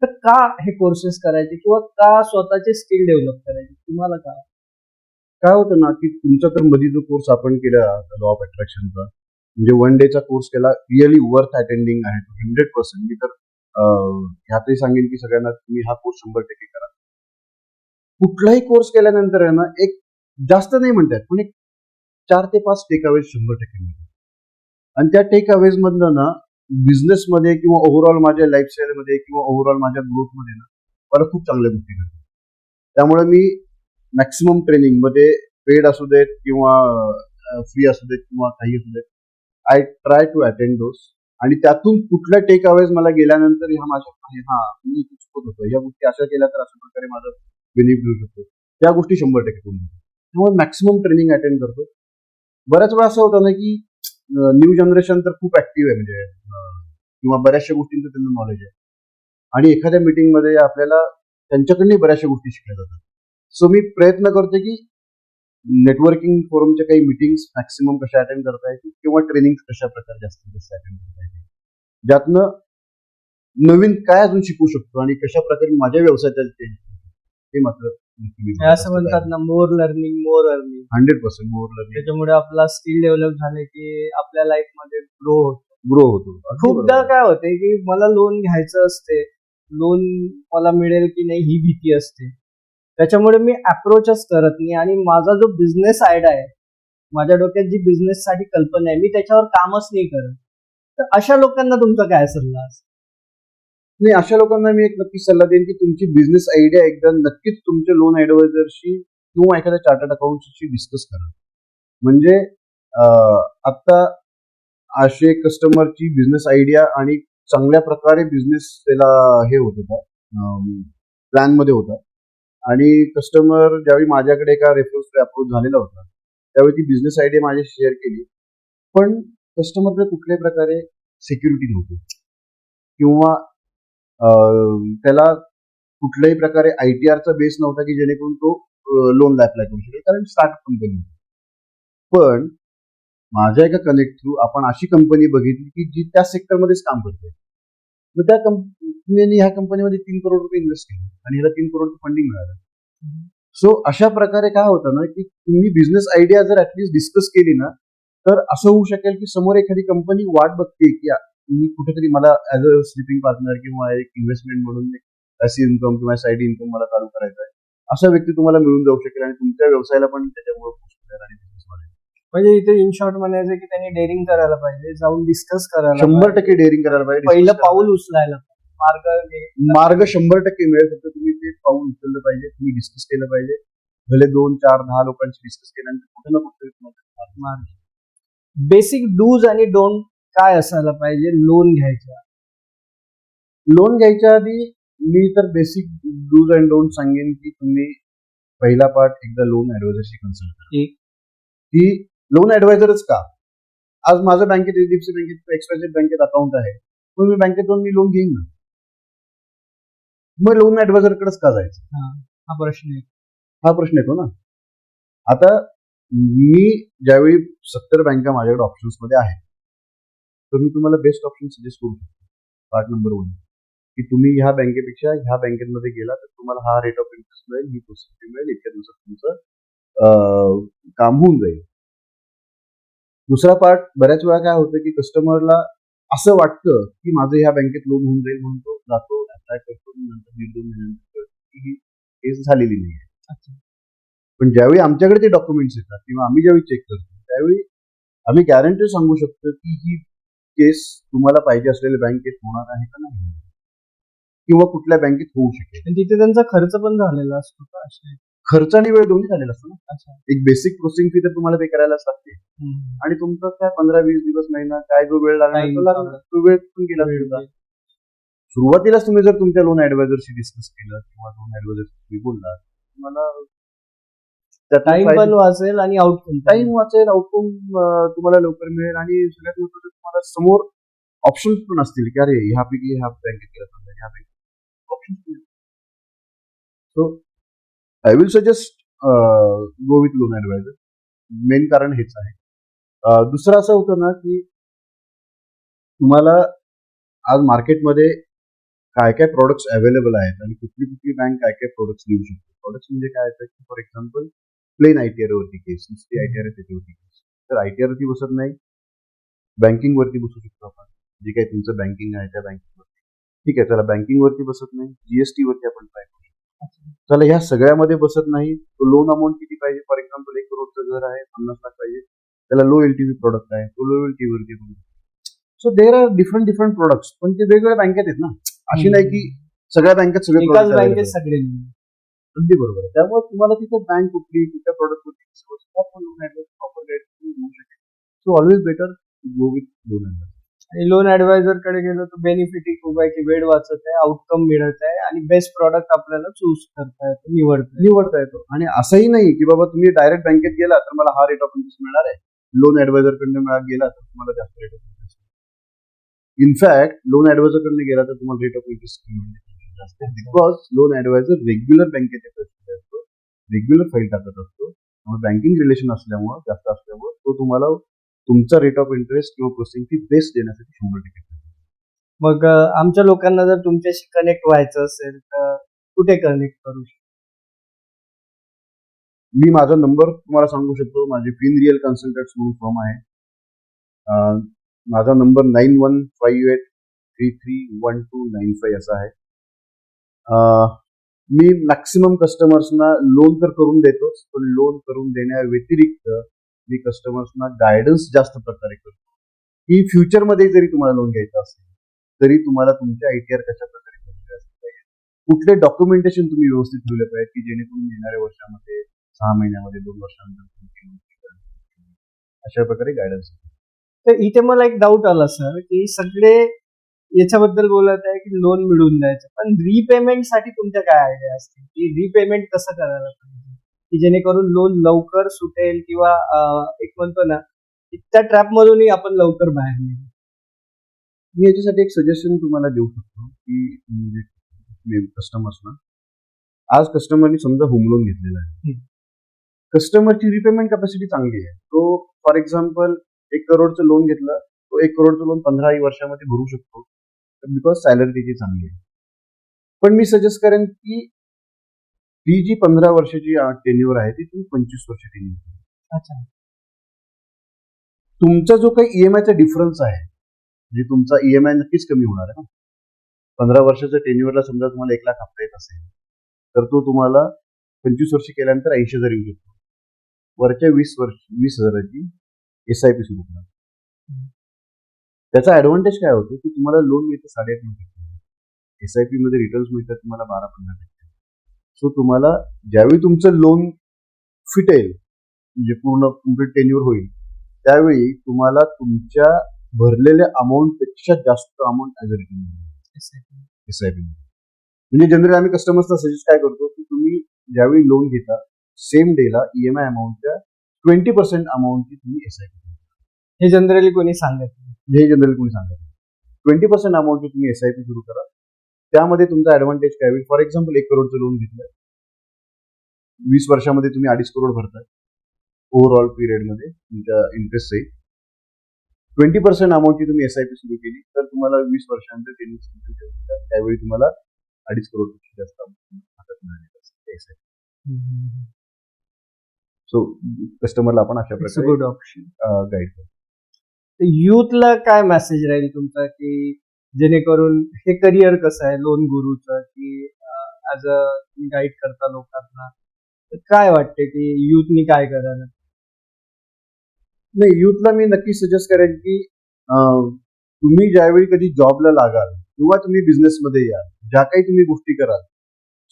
तर का हे कोर्सेस करायचे किंवा का स्वतःचे स्किल डेव्हलप करायचे तुम्हाला का? काय होतं ना की तुमचा तर मध्ये जो कोर्स आपण केला लॉ ऑफ अट्रॅक्शनचा, म्हणजे 1 डेचा कोर्स केला, रिअली वर्थ अटेंडिंग आहे तो 100%. मी तर ह्यातही सांगेन की सगळ्यांना तुम्ही हा कोर्स 100% करा. कुठलाही कोर्स केल्यानंतर आहे ना, एक जास्त नाही म्हणतात पण एक 4 ते 5 टेकअवेज 100% मिळतात. आणि त्या टेकअवेज मधनं ना बिझनेसमध्ये किंवा ओव्हरऑल माझ्या लाईफस्टाईलमध्ये किंवा ओव्हरऑल माझ्या ग्रोथमध्ये ना मला खूप चांगल्या गोष्टी घडतात. त्यामुळे मी मॅक्सिमम ट्रेनिंगमध्ये, पेड असू देत किंवा फ्री असू देत किंवा काही असू देत, आय ट्राय टू अटेंड दोस. आणि त्यातून कुठल्या टेक अवेज मला गेल्यानंतर ह्या माझ्या मी चुकत होतो, या गोष्टी अशा केल्या तर अशा प्रकारे माझं बेनिफिट होऊ शकतो, त्या गोष्टी 100% करून देतो. त्यामुळे मॅक्सिमम ट्रेनिंग अटेंड करतो. बऱ्याच वेळा असं होतं ना की न्यू जनरेशन तर खूप ऍक्टिव्ह आहे, म्हणजे किंवा बऱ्याचशा गोष्टींचं त्यांना नॉलेज आहे आणि एखाद्या मीटिंगमध्ये आपल्याला त्यांच्याकडनंही बऱ्याचशा गोष्टी शिकल्या जातात. सो मी प्रयत्न करतो की नेटवर्किंग फोरमच्या काही मीटिंग्स मॅक्सिमम कशा अटेंड करता येतील किंवा ट्रेनिंग कशा प्रकारे जास्तीत जास्त अटेंड करता येतील, ज्यातनं नवीन काय अजून शिकू शकतो आणि कशा प्रकारे माझ्या व्यवसायात चेंज हे मात्र असं म्हणतात ना, more learning more earning. 100% more learning, त्याच्यामुळे आपला स्किल डेव्हलप झाले की आपल्या लाईफ मध्ये ग्रो होतो. खूपदा काय होते की मला लोन घ्यायचं असते, लोन मला मिळेल की नाही ही भीती असते. त्याच्यामुळे मी अप्रोचच करत नाही आणि माझा जो बिझनेस आयडिया आहे, माझ्या डोक्यात जी बिझनेस साठी कल्पना आहे, मी त्याच्यावर कामच नाही करत. तर अशा लोकांना तुमचा काय सल्ला असेल? नाही, अशा लोकांना मी एक नक्कीच सल्ला देईन की तुमची बिझनेस आयडिया एकदा नक्कीच तुमच्या लोन ऍडवायझरशी किंवा एखाद्या चार्टर्ड अकाउंटशी डिस्कस करा. म्हणजे आता असे कस्टमरची बिझनेस आयडिया आणि चांगल्या प्रकारे बिझनेस त्याला हे होत होता, प्लॅन मध्ये होता. आणि कस्टमर ज्यावेळी माझ्याकडे एका रेफरन्स अप्रोच झालेला होता त्यावेळी ती बिझनेस आयडिया माझ्याशी शेअर केली. पण कस्टमरकडे कुठल्याही प्रकारे सिक्युरिटी नव्हती किंवा त्याला कुठल्याही प्रकारे ITRचा बेस नव्हता की जेणेकरून तो लोनला अप्लाय करू शकेल, कारण स्टार्टअप कंपनी होती. पण माझ्या एका कनेक्ट थ्रू आपण अशी कंपनी बघितली की जी त्या सेक्टरमध्येच काम करते. मग त्या कंपनीने ह्या कंपनीमध्ये 3 करोड रुपये इन्व्हेस्ट केले आणि ह्याला 3 करोड फंडिंग मिळालं. सो अशा प्रकारे काय होतं ना की तुम्ही बिझनेस आयडिया जर ऍटलीस्ट डिस्कस केली ना तर असं होऊ शकेल की समोर एखादी कंपनी वाट बघते की मी कुठेतरी मला ऍज अ स्लीपिंग पार्टनर किंवा एक इन्व्हेस्टमेंट म्हणून पॅसिव्ह इन्कम किंवा साईड इन्कम मला चालू करायचा आहे, असा व्यक्ती तुम्हाला मिळून जाऊ शकेल आणि तुमच्या व्यवसायाला पण त्याच्यामुळे boost मिळेल आणि business वाढेल. म्हणजे इथे इन शॉर्ट म्हणायचं की त्यांनी डेअरिंग करायला पाहिजे, जाऊन डिस्कस करायला 100% डेअरिंग करायला पाहिजे. पहिलं discuss पाऊल उचलायला मार्ग मार्ग 100% मिळेल. फक्त तुम्ही ते पाऊल उचललं पाहिजे, तुम्ही डिस्कस केलं पाहिजे. भले 2, 4, 10 लोकांशी डिस्कस केल्यानंतर कुठे ना कुठे मार्ग. बेसिक डूज आणि डोंट काय असायला पाहिजे लोन घ्यायच्या? लोन घ्यायच्या आधी मी तर बेसिक डूज अँड डोंट सांगेन की तुम्ही पहिला पार्ट एकदा लोन ऍडवायझरशी कन्सल्ट करा. की लोन ऍडवायझरच का? आज माझं बँकेत HDFC बँकेत XYZ बँकेत अकाउंट आहे, मग मी बँकेत जाऊन मी लोन घेईन ना. मग लोन ऍडवायझरकडेच का जायचं? हा प्रश्न आहे. हा प्रश्न येतो ना. आता मी ज्यावेळी 70 बँका माझ्याकडे ऑप्शन्स मध्ये आहेत तर मी तुम्हाला बेस्ट ऑप्शन सजेस्ट करू शकतो. पार्ट नंबर 1 की तुम्ही ह्या बँकेपेक्षा ह्या बँकेमध्ये गेला तर तुम्हाला हा रेट ऑफ इंटरेस्ट मिळेल, ही प्रोसेस मिळेल, इतक्या दिवसात तुमचं काम होऊन जाईल. दुसरा पार्ट बऱ्याच वेळा काय होतं की कस्टमरला असं वाटतं की माझं ह्या बँकेत लोन होऊन जाईल म्हणून तो जातो, अप्लाय करतो, नंतर 1-2 महिन्यानंतर ही केस झालेली नाही आहे. पण ज्यावेळी आमच्याकडे ते डॉक्युमेंट्स येतात किंवा आम्ही ज्यावेळी चेक करतो त्यावेळी आम्ही गॅरंटी सांगू शकतो की ही केस तुम्हाला पाहिजे असलेल्या बँकेत होणार आहे का नाही किंवा कुठल्या बँकेत होऊ शकेल. तिथे त्यांचा खर्च पण झालेला असतो का? खर्च आणि वेळ दोन्ही झालेला असतो ना. एक बेसिक प्रोसेसिंग फी तर तुम्हाला पे करायलाच लागते आणि तुमचं काय 15-20 दिवस महिना काय जो वेळ लागणार तो वेळ पण गेला सुद्धा. सुरुवातीलाच तुम्ही जर तुमच्या लोन ऍडवायझरशी डिस्कस केलं किंवा लोन ऍडवायझरशी बोलला तुम्हाला टाइम पण वाचेल आणि आउटकम आउटकम तुम्हाला लवकर मिळेल आणि सगळ्यात महत्त्वाचं तुम्हाला समोर ऑप्शन्स पण असतील की अरे ह्यापैकी ह्या बँकेत केला ह्या बँकेत options. So I will suggest go with loan adviser. Main कारण हेच आहे. दुसरं असं होतं ना की तुम्हाला आज मार्केटमध्ये काय काय प्रोडक्ट्स अवेलेबल आहेत आणि कुठली बँक काय काय प्रोडक्ट्स देऊ शकते. प्रोडक्ट्स म्हणजे काय येतं की फॉर एक्झाम्पल प्लेन ITR वरती केस, नुसती ITR त्याच्यावरती केस. तर ITR वरती बसत नाही, बँकिंग वरती बसू शकतो आपण. जे काही तुमचं बँकिंग आहे त्या बँकिंगवरती ठीक आहे. त्याला बँकिंग वरती बसत नाही, GST वरती आपण ट्राय करू शकतो. त्याला ह्या सगळ्यामध्ये बसत नाही. तो लोन अमाऊंट किती पाहिजे? फॉर एक्झाम्पल 1 करोडचं घर आहे, 50 लाख पाहिजे, त्याला लो LTV प्रोडक्ट आहे, तो लो LTV वरती करू शकतो. So there are different products, पण ते वेगवेगळ्या बँकेत आहेत ना. अशी नाही की सगळ्या बँकेत सगळे एकाच बँकेत सगळे. अगदी बरोबर आहे. त्यामुळे तुम्हाला तिथे बँक कुठली कुठल्या प्रोडक्ट घेऊ शकेल. So always better go with loan adviser. आणि लोन ऍडवायझर कडे गेलो तर बेनिफिट ही खूप आहे की वेळ वाचत आहे, आउटकम मिळत आहे आणि बेस्ट प्रॉडक्ट आपल्याला चूज करता येतो, निवडता येतो. आणि असंही नाही की बाबा तुम्ही डायरेक्ट बँकेत गेला तर मला हा रेट ऑफ इंटरेस्ट मिळणार आहे, लोन ऍडवायझर कडनं गेला तर तुम्हाला जास्त rate of interest. In fact loan adviser कडनं गेला तर तुम्हाला रेट ऑफ इंटरेस्ट जास्त आहे, बिकॉज लोन ऍडवायझर रेग्युलर बँकेत असतो, रेग्युलर फाईल टाकत असतो. बँकिंग रिलेशन असल्यामुळे जास्त असल्यामुळे तो तुम्हाला तुमचा रेट ऑफ इंटरेस्ट किंवा प्रोसेसिंग फी बेस्ट देण्यासाठी 100%. मग आमच्या लोकांना जर तुमच्याशी कनेक्ट व्हायचं असेल तर कुठे कनेक्ट करू शकतो? मी माझा नंबर तुम्हाला सांगू शकतो. माझे FinReal कन्सल्टंट्स म्हणून फर्म आहे. माझा नंबर 9158331295 असा आहे. मी मॅक्सिमम कस्टमर्सना लोन तर करून देतोच, पण लोन करून देण्या व्यतिरिक्त मी कस्टमर्सना गायडन्स जास्त प्रकारे करतो की फ्युचरमध्ये जरी तुम्हाला लोन घ्यायचं असेल तरी तुम्हाला तुमच्या ITR कशा प्रकारे बनवले असले पाहिजे, कुठले डॉक्युमेंटेशन तुम्ही व्यवस्थित ठेवले पाहिजे की जेणेकरून येणाऱ्या वर्षामध्ये 6 महिन्यामध्ये 2 वर्षानंतर अशा प्रकारे गायडन्स. तर इथे मला एक डाऊट आला सर की सगळे याच्याबद्दल बोलत आहे की लोन मिळवून द्यायचं, पण रीपेमेंटसाठी तुमच्या काय आयडिया असतील की रीपेमेंट कसं करायला पाहिजे की जेणेकरून लोन लवकर सुटेल किंवा एक म्हणतो ना की त्या ट्रॅप मधूनही आपण लवकर बाहेर निघू. मी याच्यासाठी एक सजेशन तुम्हाला देऊ शकतो की म्हणजे कस्टमर्सना, आज कस्टमरनी समजा होम लोन घेतलेला आहे, कस्टमरची रिपेमेंट कॅपॅसिटी चांगली आहे. तो फॉर एक्झाम्पल 1 करोडचं लोन घेतलं, तो 1 करोडचं लोन 15 वर्षामध्ये भरू शकतो, बिकॉज सॅलरी त्याची चांगली आहे. पण मी सजेस्ट करेन की ती जी 15 वर्षाची टेन्युअर आहे ती तुम्ही 25 वर्ष टेन्युअर. अच्छा. तुमचा जो काही ईएमआयचा डिफरन्स आहे, म्हणजे तुमचा ईएमआय नक्कीच कमी होणार आहे ना. 15 वर्षाच्या टेन्युअरला समजा तुम्हाला 1 लाख हप्ता येत असेल, तर तो तुम्हाला 25 वर्ष केल्यानंतर 80,000 येऊ शकतो. वरच्या 20,000ची SIP सुरू करा. त्याचा ऍडव्हान्टेज काय होतो की तुम्हाला लोन मिळतं 8.5%. SIP मध्ये रिटर्न्स मिळतात तुम्हाला 12-15%. सो तुम्हाला ज्यावेळी तुमचं लोन फिटेल, म्हणजे पूर्ण कम्प्लीट टेन्युअर होईल, त्यावेळी तुम्हाला तुमच्या भरलेल्या अमाऊंट पेक्षा जास्त अमाऊंट ऍज अ रिटर्न मिळेल SIP. म्हणजे जनरली आम्ही कस्टमर्सला सजेस्ट काय करतो की तुम्ही ज्यावेळी लोन घेता, सेम डेला EMI अमाऊंटच्या 20% अमाऊंटची तुम्ही SIP. हे जनरली कोणी सांगत नाही. हे जनरली कोणी सांगत नाही. 20% अमाऊंटची तुम्ही SIP सुरू करा. त्यामध्ये तुमचा ऍडव्हान्टेज काय होईल? फॉर एक्झाम्पल 1 करोडचं लोन घेतलं, 20 वर्षामध्ये तुम्ही 2.5 करोड भरताय ओव्हरऑल पिरियडमध्ये तुमच्या इंटरेस्ट सहित. 20% अमाऊंटची तुम्ही SIP सुरू केली तर तुम्हाला 20 वर्षानंतर त्यावेळी तुम्हाला 2.5 करोडपेक्षा जास्त हातात मिळाली SIP. सो कस्टमरला आपण अशा प्रकारे गुड ऑप्शन. गाईड करतो. युथला काय मेसेज राहील तुमचा की जेणेकरून हे करिअर कसं आहे लोन गुरुचं की ऍज अ गाईड करता लोकांना, तर काय वाटते की युथनी काय करायला? नाही, युथला मी नक्की सजेस्ट करेन की तुम्ही ज्यावेळी कधी जॉबला लागाल किंवा तुम्ही बिझनेसमध्ये याल, ज्या काही तुम्ही गोष्टी कराल,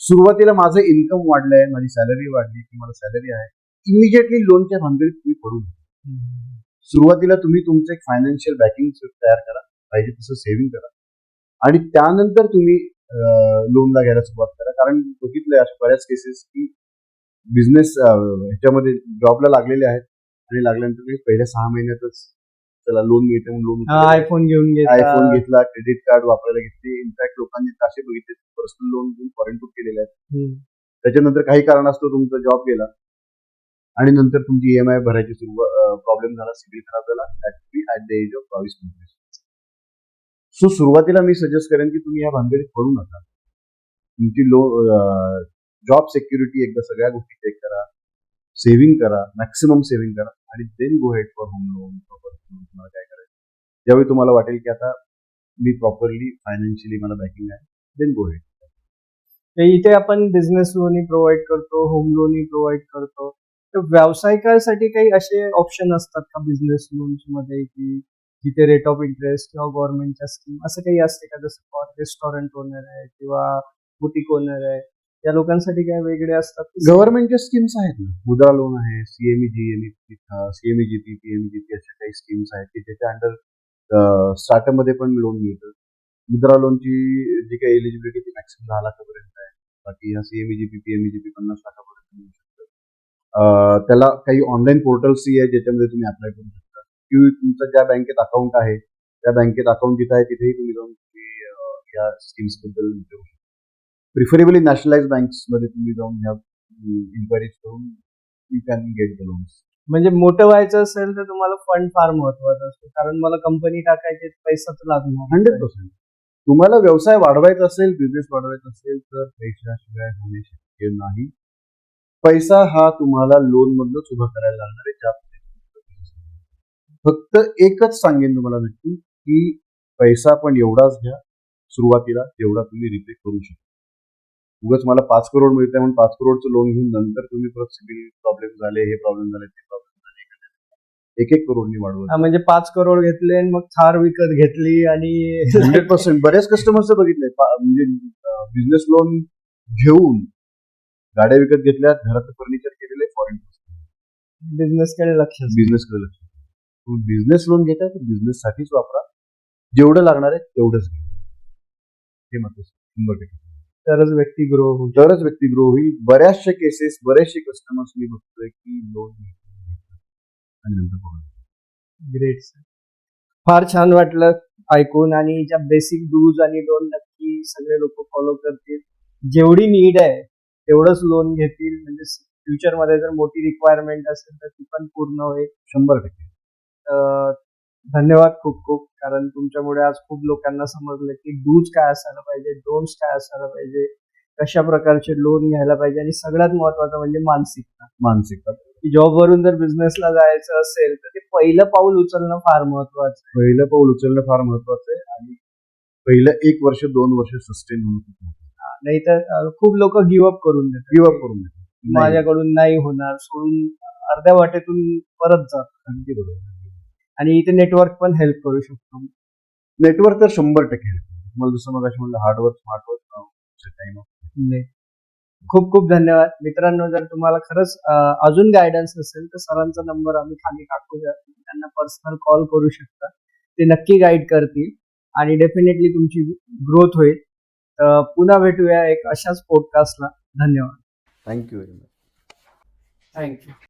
सुरुवातीला माझं इन्कम वाढलंय, माझी सॅलरी वाढली की मला सॅलरी आहे, इमिजिएटली लोनच्या भानगडीत तुम्ही पडू नका. सुरुवातीला तुम्ही तुमचं एक फायनान्शियल बॅकिंग तयार करा, पाहिजे तसं सेव्हिंग करा, आणि त्यानंतर तुम्ही लोनला घ्यायला सुरुवात करा. कारण बघितलंय अशा बऱ्याच केसेस की बिझनेस ह्याच्यामध्ये जॉबला लागलेले आहेत आणि लागल्यानंतर पहिल्या 6 महिन्यातच त्याला लोन मिळते म्हणून लोन आयफोन घेतला, क्रेडिट कार्ड वापरायला घेतले. इनफॅक्ट लोकांनी असे बघितले पर्सनल लोन घेऊन फॉरेन टूर केलेले आहेत. त्याच्यानंतर काही कारणास्तव तुमचा जॉब गेला आणि नंतर तुमची EMI भरायची प्रॉब्लेम झाला, सिबिल खराब झाला, at the age of 22-23. So सुरुवातीला मी सजेस्ट करेन की तुम्ही या भानगडीत पडू नका. तुमची जॉब सिक्युरिटी एकदा सगळ्या गोष्टी चेक करा, सेव्हिंग करा, मॅक्सिमम सेव्हिंग करा, आणि then go ahead for home loan. तुम्हाला काय करायचं, ज्यावेळी तुम्हाला वाटेल की आता मी प्रॉपरली फायनान्शियली मला बॅकिंग आहे, देन गो हेड. इथे आपण बिझनेस लोनही प्रोव्हाइड करतो, होम लोनही प्रोव्हाइड करतो. तर व्यावसायिकांसाठी काही असे ऑप्शन असतात का बिझनेस लोन्स मध्ये की जिथे रेट ऑफ इंटरेस्ट किंवा गव्हर्नमेंटच्या स्कीम असं काही असते का? जसं रेस्टॉरंट ओनर आहे किंवा बुटीक ओनर आहे, त्या लोकांसाठी काय वेगळे असतात? गव्हर्नमेंटच्या स्कीम्स आहेत ना, मुद्रा लोन आहे, CMEGP, PMEGP अशा काही स्कीम्स आहेत की त्याच्या अंडर स्टार्टअप मध्ये पण लोन मिळतं. मुद्रा लोनची जी काही एलिजिबिलिटी ती मॅक्सिमम 10 लाखापर्यंत आहे. बाकी ह्या CMEGP, PMEGP 50 लाखापर्यंत मिळू शकतं. त्याला काही ऑनलाईन पोर्टल्सही आहे ज्याच्यामध्ये तुम्ही अप्लाय करू शकता, किंवा तुमचं ज्या बँकेत अकाउंट आहे त्या बँकेत अकाउंट जिथे आहे तिथेही तुम्ही जाऊन या स्कीम्स बद्दल विचारू शकता. प्रिफरेबली नॅशनलाइज बँक्स मध्ये तुम्ही जाऊन ह्या इन्क्वायरीज करून you can get the loans. म्हणजे मोठं व्हायचं असेल तर तुम्हाला फंड फार महत्वाचा असतो, कारण मला कंपनी टाकायची पैसा तर लागणार. 100%. तुम्हाला व्यवसाय वाढवायचा असेल, बिझनेस वाढवायचा असेल तर पैशाशिवाय होणे शक्य नाही. पैसा हा तुम्हाला लोन मधूनच उभा करायला लागणार आहे. फक्त एकच सांगेन तुम्हाला नक्की की पैसा पण एवढाच घ्या सुरुवातीला जेवढा तुम्ही रिपे करू शकता. उगाच मला 5 करोड मिळतंय म्हणून 5 करोडचं लोन घेऊन नंतर तुम्ही परत सिबिल प्रॉब्लेम झाले, हे प्रॉब्लेम झाले, ते प्रॉब्लेम झाले, 1-1 करोडनी वाढवत. म्हणजे 5 करोड घेतले आणि मग थार विकत घेतली आणि 100% बऱ्याच कस्टमर्स बघितलंय, म्हणजे बिझनेस लोन घेऊन गाड्या विकत घेतल्या, घराचं फर्निचर केलेलं आहे, फॉरेन बिझनेसकडे लक्ष. बिझनेस लोन घेताय तर बिझनेस साठीच वापरा, जेवढं लागणार आहे तेवढंच घ्या. हे मात्र 100%. तरच व्यक्ती ग्रो होऊ तरच व्यक्ती ग्रो होईल. बऱ्याचशा केसेस, बरेचसे कस्टमर्स मी बघतोय की लोन आणि नंतर problem. Great sir. फार छान वाटलं ऐकून आणि ज्या बेसिक डूज आणि डोंट नक्की सगळे लोक फॉलो करतील. जेवढी नीड आहे तेवढंच लोन घेतील, म्हणजे फ्युचरमध्ये जर मोठी रिक्वायरमेंट असेल तर ती पण पूर्ण होईल. 100%. अं, धन्यवाद खूप खूप, कारण तुमच्यामुळे आज खूप लोकांना समजलं की डूज काय असायला पाहिजे, डोन्ट्स काय असायला पाहिजे, कशा प्रकारचे लोन घ्यायला पाहिजे, आणि सगळ्यात महत्वाचं म्हणजे मानसिकता. मानसिकता. की जॉबवरून जर बिझनेसला जायचं असेल तर ते पहिलं पाऊल उचलणं फार महत्वाचं आहे. पहिलं पाऊल उचलणं फार महत्वाचं आहे आणि पहिलं 1 वर्ष 2 वर्ष सस्टेन होणं खूप महत्वाचं. नाहीतर खूप लोक गिव्हअप करून देतात. गिव्हअप करून देतो. माझ्याकडून नाही होणार, सोडून अर्ध्या वाटेतून परत जातात. अगदी बरोबर. आणि इथे नेटवर्क पण हेल्प करू शकतो. नेटवर्क तर 100% आहे. मला जसं मगाशी म्हणलं हार्डवर्क, स्मार्टवर्क, टाइम ऑफ. नाही. खूप खूप धन्यवाद मित्रांनो. जर तुम्हाला खरंच अजून गायडन्स असेल तर सरांचा नंबर आम्ही खाली टाकूया, त्यांना पर्सनल कॉल करू शकता. ते नक्की गाईड करतील आणि डेफिनेटली तुमची ग्रोथ होईल. पुन्हा भेटूया एक अशाच पॉडकास्टला. धन्यवाद. Thank you very much. थँक्यू.